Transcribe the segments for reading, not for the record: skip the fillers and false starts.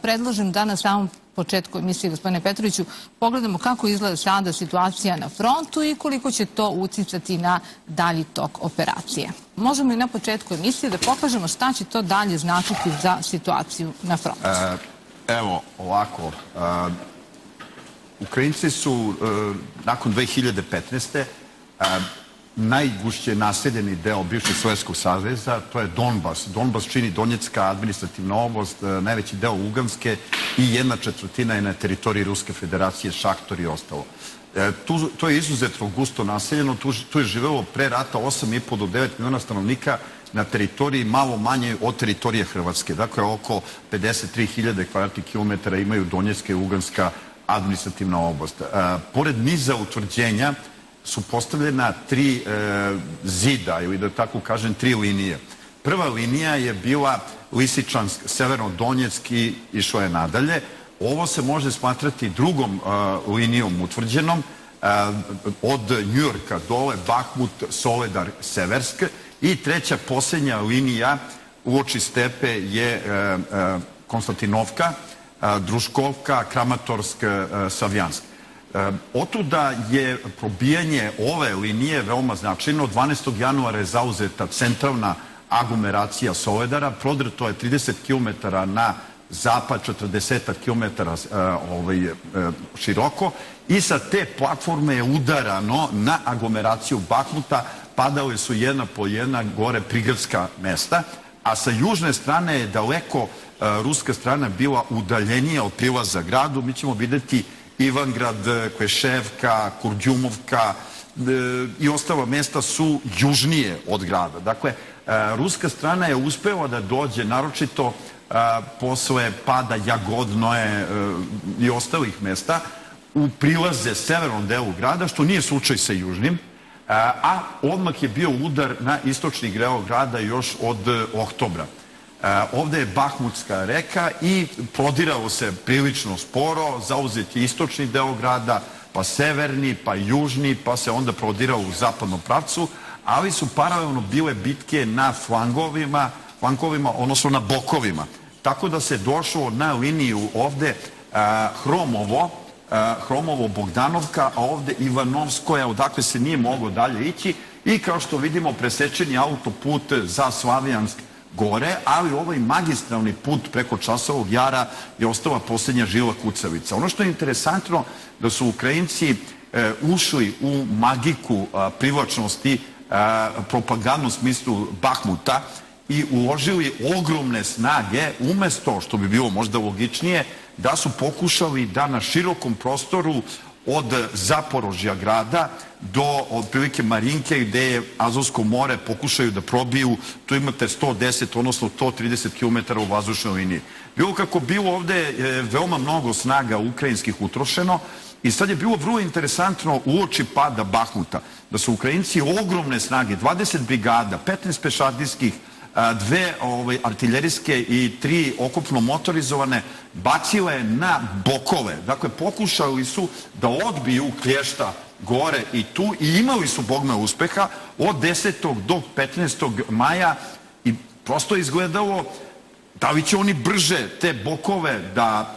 predlažem da na samom početku emisije, gospodine Petroviću, pogledamo kako izgleda sada situacija na frontu i koliko će to uticati na dalji tok operacije. Možemo i na početku emisije da pokažemo šta će to dalje značiti za situaciju na frontu. Evo, ovako, Ukrajinci su nakon 2015. najgušće naseljeni deo bivšeg Sovjetskog saveza, to je Donbas. Donbas čini Donjecka administrativna oblast, najveći deo Luganske i 1/4 je na teritoriji Ruske federacije, Šahtor i ostalo. To je izuzetno gusto naseljeno, tu je živelo pre rata 8,5 do 9 miliona stanovnika na teritoriji malo manje od teritorije Hrvatske. Dakle, oko 53.000 kvadratnih kilometara imaju Donjecka i Luganska administrativna oblast. Pored niza utvrđenja su postavljena 3 zida, ili da tako kažem 3 linije. Prva linija je bila Lisičansk, Severno-Donjeck i išlo je nadalje. Ovo se može smatrati drugom linijom utvrđenom od Njujorka dole, Bahmut, Soledar, Seversk. I treća, posljednja linija uoči stepe je Konstantinovka, Druškovka, Kramatorsk, Savjansk. Otuda je probijanje ove linije veoma značajno. 12. januara je zauzeta centralna aglomeracija Soledara. Prodrto je 30 km na zapad, 40 km široko. I sa te platforme je udarano na aglomeraciju Bahmuta. Padale su jedna po jedna gore prigradska mesta. A sa južne strane je daleko ruska strana bila udaljenija od prilaza gradu. Mi ćemo vidjeti Ivangrad, Kveševka, Kurdjumovka i ostala mesta su južnije od grada. Dakle, ruska strana je uspela da dođe, naročito posle pada Jagodnoje i ostalih mesta, u prilaze severnom delu grada, što nije slučaj sa južnim, a odmah je bio udar na istočni deo grada još od oktobra. Ovde je Bahmutska reka i prodiralo se prilično sporo, zauzet je istočni deo grada, pa severni, pa južni, pa se onda prodiralo u zapadnom pravcu, ali su paralelno bile bitke na flankovima, odnosno na bokovima. Tako da se došlo na liniju ovde Hromovo-Bogdanovka, a ovde Ivanovskoja, odakle se nije moglo dalje ići i kao što vidimo presečeni autoput za Slavjansk gore, ali ovaj magistralni put preko Časovog Jara je ostala posljednja žila kucavica. Ono što je interesantno da su Ukrajinci ušli u magiku privlačnosti, propagandnom smislu Bahmuta i uložili ogromne snage, umesto, što bi bilo možda logičnije, da su pokušali da na širokom prostoru od Zaporožja grada do otprilike Marinke, gde je Azovsko more, pokušaju da probiju. Tu imate 110, odnosno 130 km u vazdušnoj liniji. Bilo kako bilo, ovde je veoma mnogo snaga ukrajinskih utrošeno i sad je bilo vrlo interesantno uoči pada Bahmuta da su Ukrajinci ogromne snage, 20 brigada, 15 pešadijskih, 2 artiljerijske i 3 okopno motorizovane bacile na bokove. Dakle, pokušali su da odbiju Klješta gore i tu i imali su bogme uspeha od 10. do 15. maja i prosto izgledalo da li će oni brže te bokove da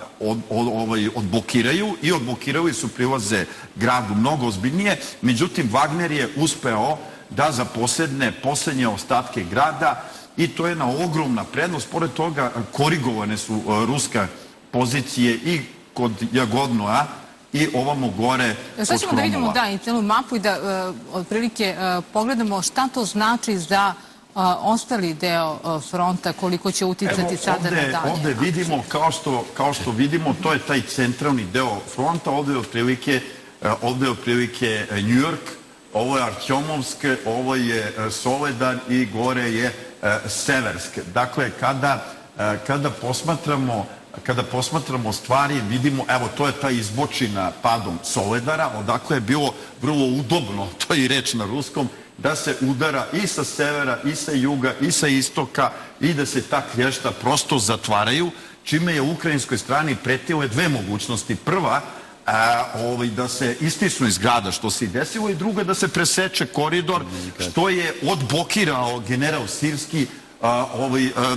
odblokiraju i odblokirali su prilaze gradu mnogo ozbiljnije. Međutim, Wagner je uspeo da zaposedne poslednje ostatke grada i to je jedna ogromna prednost. Pored toga korigovane su ruske pozicije i kod Jagodnoja i ovamo gore od Sad ćemo da vidimo i celu mapu i da otprilike pogledamo šta to znači za ostali deo fronta, koliko će uticati sada na dalje. Ovde vidimo, kao što vidimo, to je taj centralni deo fronta, ovde je otprilike Njujork, ovo je Artjomovsk, ovo je Soledar i gore je Seversk. Dakle, kada posmatramo stvari, vidimo, evo, to je ta izbočina padom Soledara, odakle je bilo vrlo udobno, to je i reč na ruskom, da se udara i sa severa, i sa juga, i sa istoka i da se ta Klješta prosto zatvaraju, čime je ukrajinskoj strani pretile 2 mogućnosti. Prva, da se istisnu iz grada, što se i desilo, i druga, da se preseče koridor, što je odblokirao general Sirski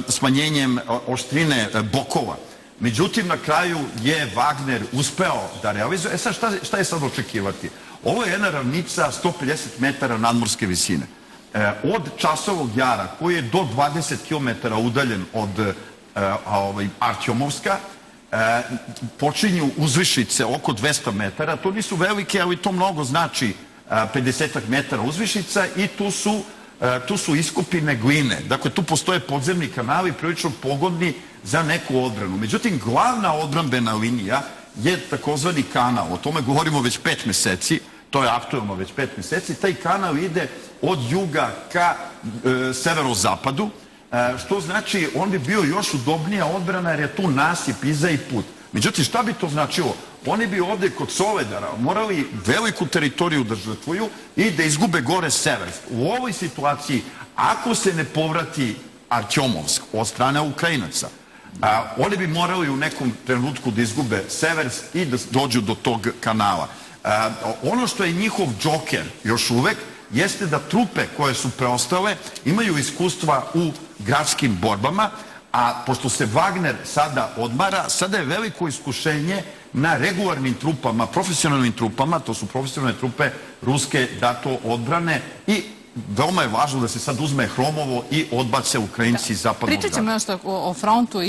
smanjenjem oštrine bokova. Međutim, na kraju je Wagner uspeo da realizuje. Sad, šta je sad očekivati? Ovo je jedna ravnica 150 metara nadmorske visine. Od Časovog jara, koji je do 20 km udaljen od Artjomovska, počinju uzvišice oko 200 metara. To nisu velike, ali to mnogo znači 50 metara uzvišica i tu su iskopine gline. Dakle, tu postoje podzemni kanali prilično pogodni za neku odbranu. Međutim, glavna odbrambena linija je takozvani kanal. O tome govorimo već 5 meseci. To je aktuelno već 5 meseci. Taj kanal ide od juga ka severozapadu, što znači on bi bio još udobnija odbrana jer je tu nasip iza i put. Međutim, šta bi to značilo? Oni bi ovde kod Soledara morali veliku teritoriju da žrtvuju i da izgube gore Seversk. U ovoj situaciji, ako se ne povrati Artjomovsk od strane Ukrajinaca, oni bi morali u nekom trenutku da izgube Seversk i da dođu do tog kanala. Ono što je njihov džoker još uvek jeste da trupe koje su preostale imaju iskustva u gradskim borbama, a pošto se Wagner sada odmara, sada je veliko iskušenje na regularnim trupama, profesionalnim trupama, to su profesionalne trupe ruske da to odbrane i veoma je važno da se sad uzme Hromovo i odbace Ukrajinci zapadnog grada. Pričat ćemo još o frontu